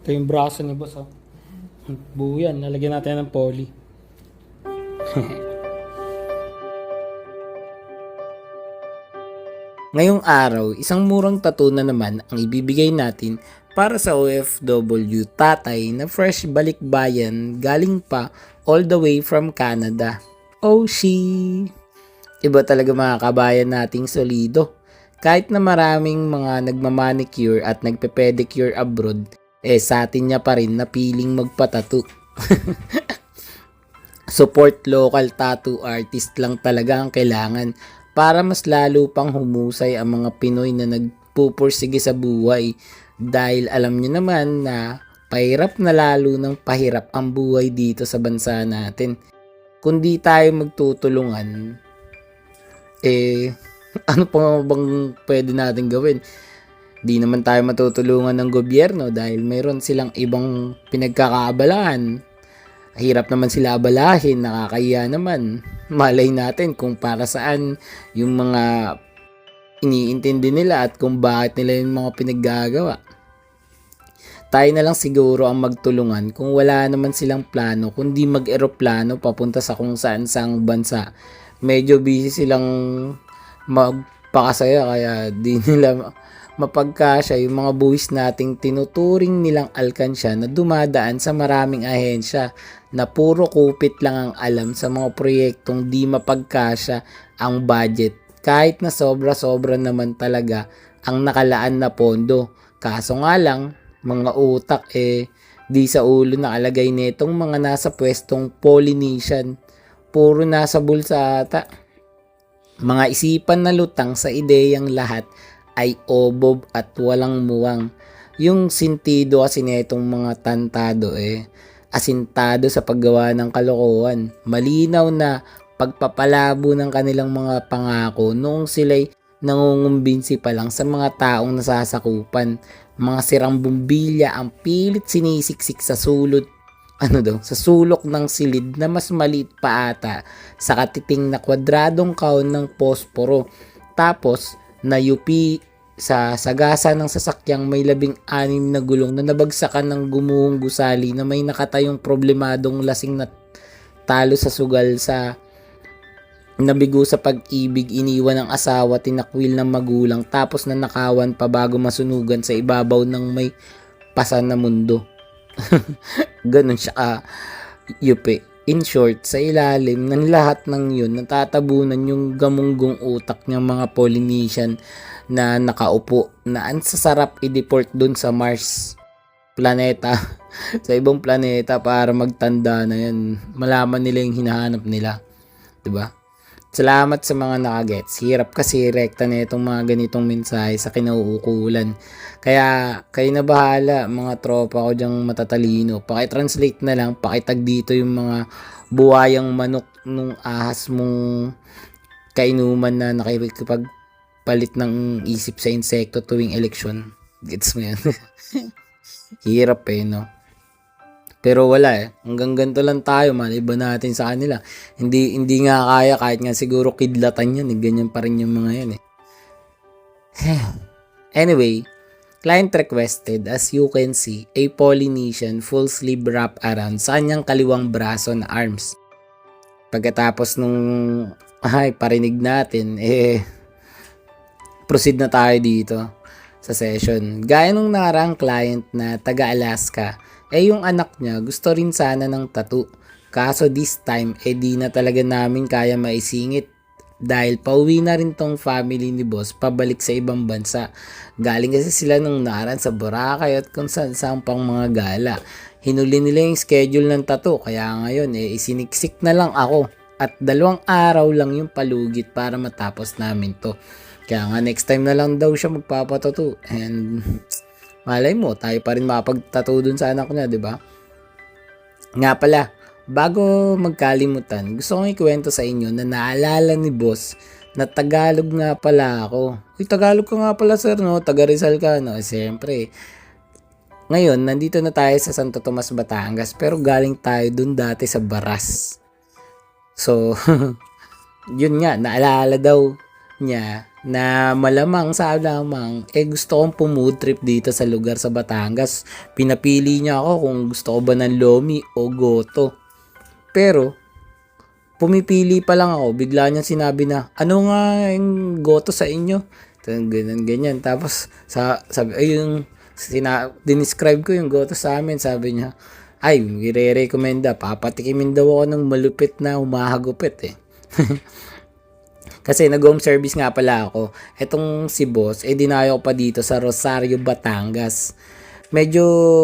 Ito yung braso ni boss, oh. Buo yan. Lalagyan natin ng poly. Ngayong araw, isang murang tattoo na naman ang ibibigay natin para sa OFW tatay na fresh balikbayan galing pa all the way from Canada. Oh, she! Iba talaga mga kabayan nating solido. Kahit na maraming mga nagmamanicure at nagpe-pedicure abroad, sa atin niya pa rin napiling magpatattoo. Support local tattoo artist lang talaga ang kailangan para mas lalo pang humusay ang mga Pinoy na nagpupursige sa buhay dahil alam nyo naman na pahirap na lalo ng pahirap ang buhay dito sa bansa natin. Kung di tayo magtutulungan, ano pa bang pwede natin gawin? Di naman tayo matutulungan ng gobyerno dahil mayroon silang ibang pinagkakaabalahan. Hirap naman sila abalahin, nakakahiya naman. Malay natin kung para saan yung mga iniintindi nila at kung bakit nila yung mga pinaggagawa. Tayo na lang siguro ang magtulungan kung wala naman silang plano, kundi mag-eroplano papunta sa kung saan saang bansa. Medyo busy silang magpakasaya kaya di nila mapagkasya yung mga buwis nating tinuturing nilang alkansya na dumadaan sa maraming ahensya na puro kupit lang ang alam sa mga proyektong di mapagkasya ang budget kahit na sobra-sobra naman talaga ang nakalaan na pondo. Kaso nga lang, mga utak di sa ulo nakalagay netong mga nasa pwestong Polynesian. Puro nasa bulsa ata. Mga isipan na lutang sa ideyang lahat ay obob at walang muwang. Yung sintido kasi netong mga tantado asintado sa paggawa ng kalokohan. Malinaw na pagpapalabo ng kanilang mga pangako noong sila'y nangungumbinsi pa lang sa mga taong nasasakupan. Mga sirang bumbilya ang pilit sinisiksik sa sulot sa sulok ng silid na mas maliit pa ata sa katiting na kwadradong kahon ng posporo. Tapos nayupi sa sagasa ng sasakyang may 16 na gulong na nabagsakan ng gumuhong gusali na may nakatayong problemadong lasing na talo sa sugal sa nabigo sa pag-ibig, iniwan ng asawa, tinakwil ng magulang tapos nanakawan pa bago masunugan sa ibabaw ng may pasan na mundo. Ganun siya yupi. In short, sa ilalim ng lahat ng yun, natatabunan yung gamunggong utak ng mga Polynesian na nakaupo na ang sasarap i-deport dun sa Mars planeta sa ibang planeta para magtanda na yan. Malaman nila yung hinahanap nila. Diba? Salamat sa mga nakagets. Hirap kasi rekta na itong mga ganitong mensahe sa kinauukulan. Kaya kayo na bahala mga tropa ko dyang matatalino. Paki-translate na lang, pakitag dito yung mga buhayang manok nung ahas mong kainuman na nakikipagpalit ng isip sa insekto tuwing eleksyon. Gets mo yan? Hirap no? Pero wala hanggang ganito lang tayo, maliban natin sa kanila. Hindi nga kaya kahit nga siguro kidlatan yan, ganyan pa rin yung mga yan Anyway, client requested, as you can see, a Polynesian full sleeve wrap around sa kanyang kaliwang braso na arms. Pagkatapos nung parinig natin, proceed na tayo dito sa session. Gaya nung nakarang client na taga-Alaska, yung anak niya gusto rin sana ng tattoo. Kaso this time, di na talaga namin kaya maisingit dahil pauwi na rin tong family ni boss pabalik sa ibang bansa. Galing kasi sila nung naran sa Boracay at kung saan pang mga gala. Hinuli nila yung schedule ng tattoo kaya ngayon isiniksik na lang ako at 2 araw lang yung palugit para matapos namin to. Kaya nga next time na lang daw siya magpapatattoo and malay mo, tayo pa rin makapag-tattoo dun sa anak niya, di ba? Nga pala, bago magkalimutan, gusto kong ikwento sa inyo na naalala ni boss na Tagalog nga pala ako. Uy, Tagalog ka nga pala sir, no? Taga Rizal ka, no? Siyempre. Ngayon, nandito na tayo sa Santo Tomas, Batangas, pero galing tayo dun dati sa Baras. So, yun nga, naalala daw niya na malamang sa lamang gusto kong pumood trip dito sa lugar sa Batangas. Pinapili niya ako kung gusto ko ba ng Lomi o Goto. Pero pumipili pa lang ako, bigla niya sinabi na, ano nga yung Goto sa inyo? Ganyan, ganyan. Tapos, sabi, dinescribe ko yung Goto sa amin. Sabi niya, ay, i-recommenda, papatikimin daw ako ng malupit na humahagupit eh. Kasi nag-home service nga pala ako. Etong si boss, dinayo ko pa dito sa Rosario, Batangas. Medyo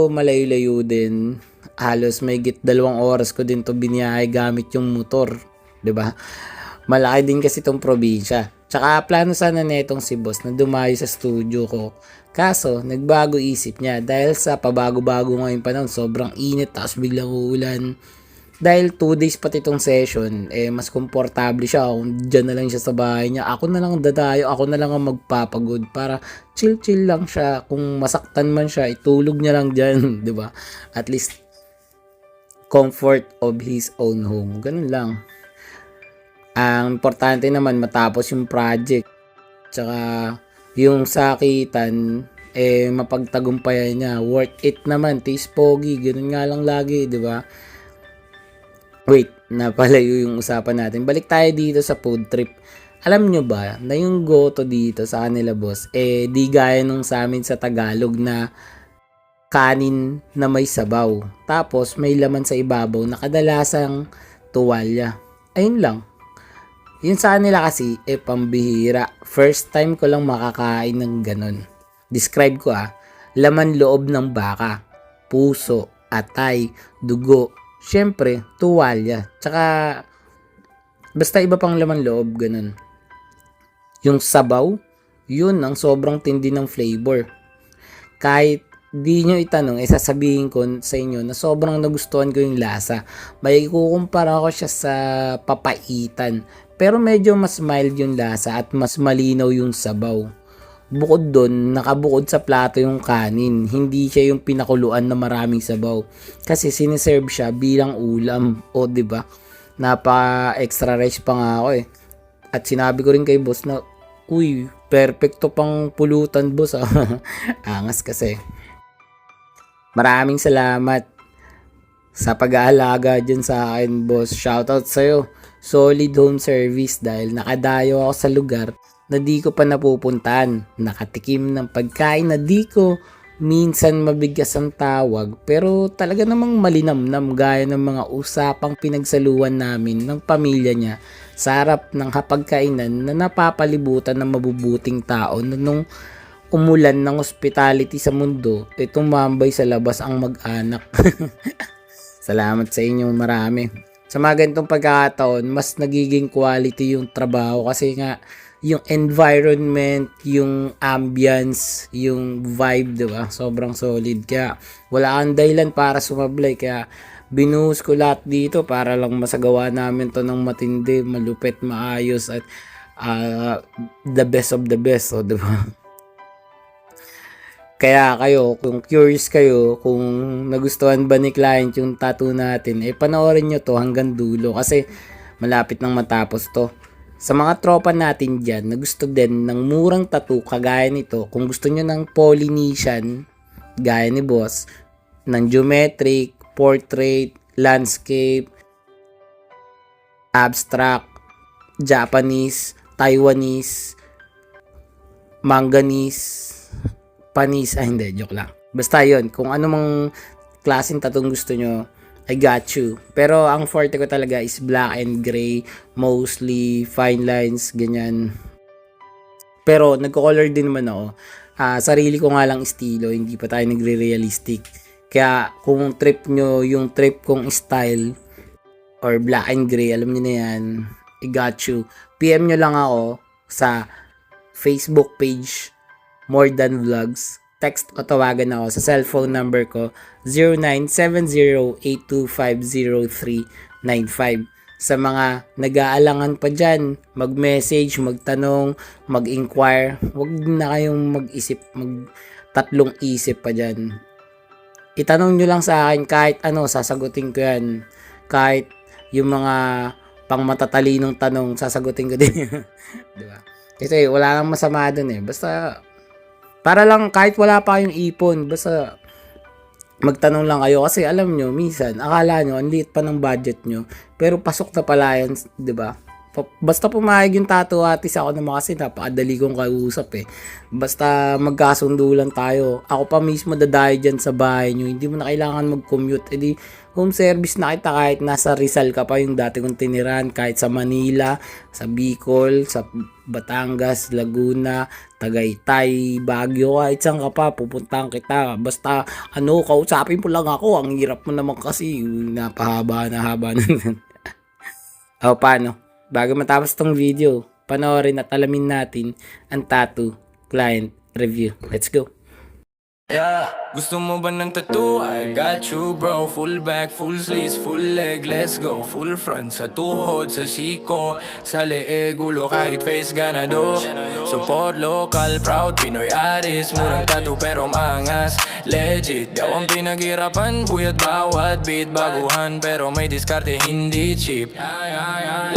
malayo-layo din. Halos may 2 oras ko din to biniyahe gamit yung motor. 'Di ba? Malaki din kasi tong probinsya. Tsaka plano sana netong si boss na dumayo sa studio ko. Kaso, nagbago isip niya dahil sa pabago-bago ngayon pa sobrang init tapos biglang uulan. Dahil 2 days pati itong session, mas komportable siya kung dyan na lang siya sa bahay niya. Ako na lang dadayo, ako na lang ang magpapagod para chill-chill lang siya. Kung masaktan man siya, itulog niya lang dyan, di ba? At least, comfort of his own home. Ganun lang. Ang importante naman, matapos yung project. Tsaka, yung sakitan, mapagtagumpayan niya. Worth it naman, taste pogi. Ganun nga lang lagi, di ba? Wait, napalayo yung usapan natin. Balik tayo dito sa food trip. Alam nyo ba na yung Goto dito sa kanila boss, di gaya nung sa amin sa Tagalog na kanin na may sabaw. Tapos may laman sa ibabaw na kadalasang tuwalya. Ayun lang. Yun sa kanila kasi, pambihira. First time ko lang makakain ng ganun. Describe ko laman loob ng baka, puso, atay, dugo, syempre, tuwalya. Tsaka, basta iba pang laman loob, ganun. Yung sabaw, yun ang sobrang tindi ng flavor. Kahit di nyo itanong, sasabihin ko sa inyo na sobrang nagustuhan ko yung lasa. May kukumpara ko siya sa papaitan. Pero medyo mas mild yung lasa at mas malinaw yung sabaw. Bukod doon, nakabukod sa plato yung kanin. Hindi siya yung pinakuluan na maraming sabaw. Kasi siniserve siya bilang ulam. O, diba? Napa-extra rice pa nga ako At sinabi ko rin kay boss na, uy, perfecto pang pulutan boss Angas kasi. Maraming salamat sa pag-aalaga dyan sa akin boss. Shoutout sa'yo. Solid home service dahil nakadayo ako sa lugar na di ko pa napupuntahan. Nakatikim ng pagkain na di ko minsan mabigas ang tawag pero talaga namang malinamnam gaya ng mga usapang pinagsaluhan namin ng pamilya niya sa harap ng hapagkainan na napapalibutan ng mabubuting tao na nung umulan ng hospitality sa mundo, tumambay sa labas ang mag-anak. Salamat sa inyo marami. Sa mga ganitong pagkakataon, mas nagiging quality yung trabaho kasi nga yung environment, yung ambience, yung vibe, diba? Sobrang solid. Kaya wala kang dahilan para sumablay. Kaya binuhos ko lahat dito para lang masagawa namin to ng matindi, malupit, maayos at the best of the best. So, diba? Kaya kayo, kung curious kayo, kung nagustuhan ba ni client yung tattoo natin, panoorin nyo to hanggang dulo kasi malapit nang matapos to. Sa mga tropa natin dyan na gusto din ng murang tattoo kagaya nito, kung gusto nyo ng Polynesian, gaya ni boss, ng geometric, portrait, landscape, abstract, Japanese, Taiwanese, manganese, panis, hindi, joke lang. Basta yun, kung ano mang klaseng tattoo gusto nyo, I got you. Pero ang forte ko talaga is black and gray, mostly fine lines, ganyan. Pero nagko-color din naman ako. Sarili ko nga lang estilo, hindi pa tayo nagre-realistic. Kaya kung trip nyo yung trip kong style or black and gray, alam nyo na yan, I got you. PM nyo lang ako sa Facebook page More Than Vlogs. Text o tawagan ako sa cellphone number ko 0970-8250395. Sa mga nag-aalangan pa dyan, mag-message, magtanong, mag-inquire, wag na kayong mag-isip, tatlong isip pa dyan. Itanong nyo lang sa akin kahit ano, sasagutin ko yan. Kahit yung mga pang matatalinong tanong, sasagutin ko din. Diba? Kasi wala nang masama dun eh. Basta, para lang kahit wala pa kayong ipon, basta magtanong lang kayo. Kasi alam nyo, minsan, akala nyo, ang liit pa ng budget nyo, pero pasok na pala yan, di ba? Basta pumayag yung tattoo artist, ako naman kasi napakadali kong kausap eh. Basta magkasundo lang tayo. Ako pa mismo dadayo dyan sa bahay nyo. Hindi mo na kailangan mag-commute. Edi home service na kita kahit nasa Rizal ka pa yung dati kong tiniran. Kahit sa Manila, sa Bicol, sa Batangas, Laguna, Tagaytay, Baguio, kahit saan ka pa, pupuntahan kita. Basta kausapin mo lang ako. Ang hirap mo naman kasi. Napahaba na haba na. O paano? Bago matapos tong video, panoorin at alamin natin ang tattoo client review. Let's go! Yeah, gusto mo ba ng tattoo? I got you bro. Full back, full sleeves, full leg, let's go. Full front, sa tuhod, sa siko, sa leeg, ulo kahit face ganado. Support local, proud Pinoy artist. Murang tattoo pero maangas, legit. Daw ang pinaghirapan, buyat bawat beat. Baguhan pero may diskarte, hindi cheap.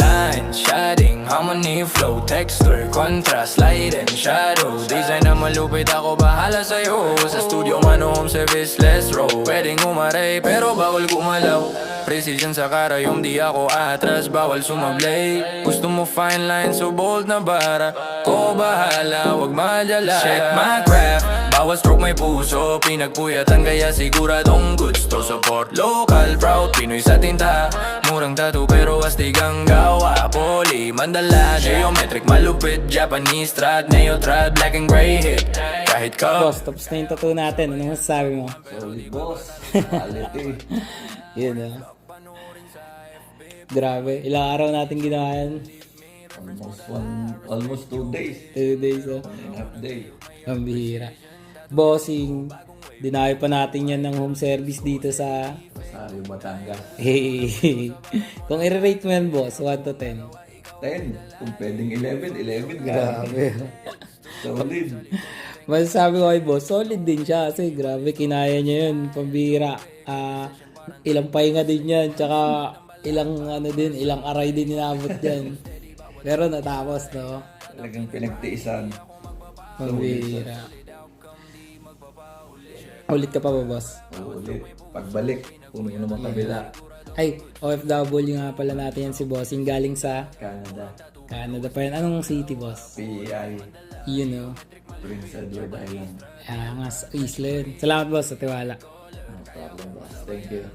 Line, shading, harmony, flow, texture, contrast, light and shadow. Design na malupit, ako bahala sa'yo. Sa studio man o home service, let's roll. Pwedeng umaray pero bawal gumalaw. Precision sa karayom, di ako atras, bawal sumablay. Gusto mo fine line, so bold na bara. Ko bahala, wag madyala. Check my craft, bawal stroke may puso. Pinagpuyatan kaya siguradong gusto. Support local, proud Pinoy sa tinta. Murang tattoo pero astig ang gawa. Poly, mandala, geometric, malupit. Japanese trad, neo-trad, black and gray hit. Kahit ka Boss, tapos na yung tattoo natin. Ano masasabi mo? Solid boss. Quality. Yun Grabe. Ilang araw natin ginawa yan? Almost 2 days. 2 days. 1.5 day. Ang bihira. Bossing. Dinayo pa natin yan ng home service dito sa... Rosario, Batangas. Kung i-rate mo yan, boss, 1 to 10. 10. Kung pwedeng 11, 11. Grabe. Solid. Masasabi ko kay boss, solid din siya kasi grabe, kinaya niya yun, pambira. Ilang pahinga din yan, tsaka ilang aray din inabot yan. Pero natapos, no? Talagang pinagtiisan. Pambira. Ulit ka pa ba, boss? Ulit. Pagbalik, puno naman kabila. Ay, OFW nga pala natin yan si Bossing, galing sa Canada. Canada pa yan. Anong city, boss? PEI. You know. Prince Edward Island. Nga, sa isla yun. Salamat, boss, sa tiwala. No problem boss. Thank you.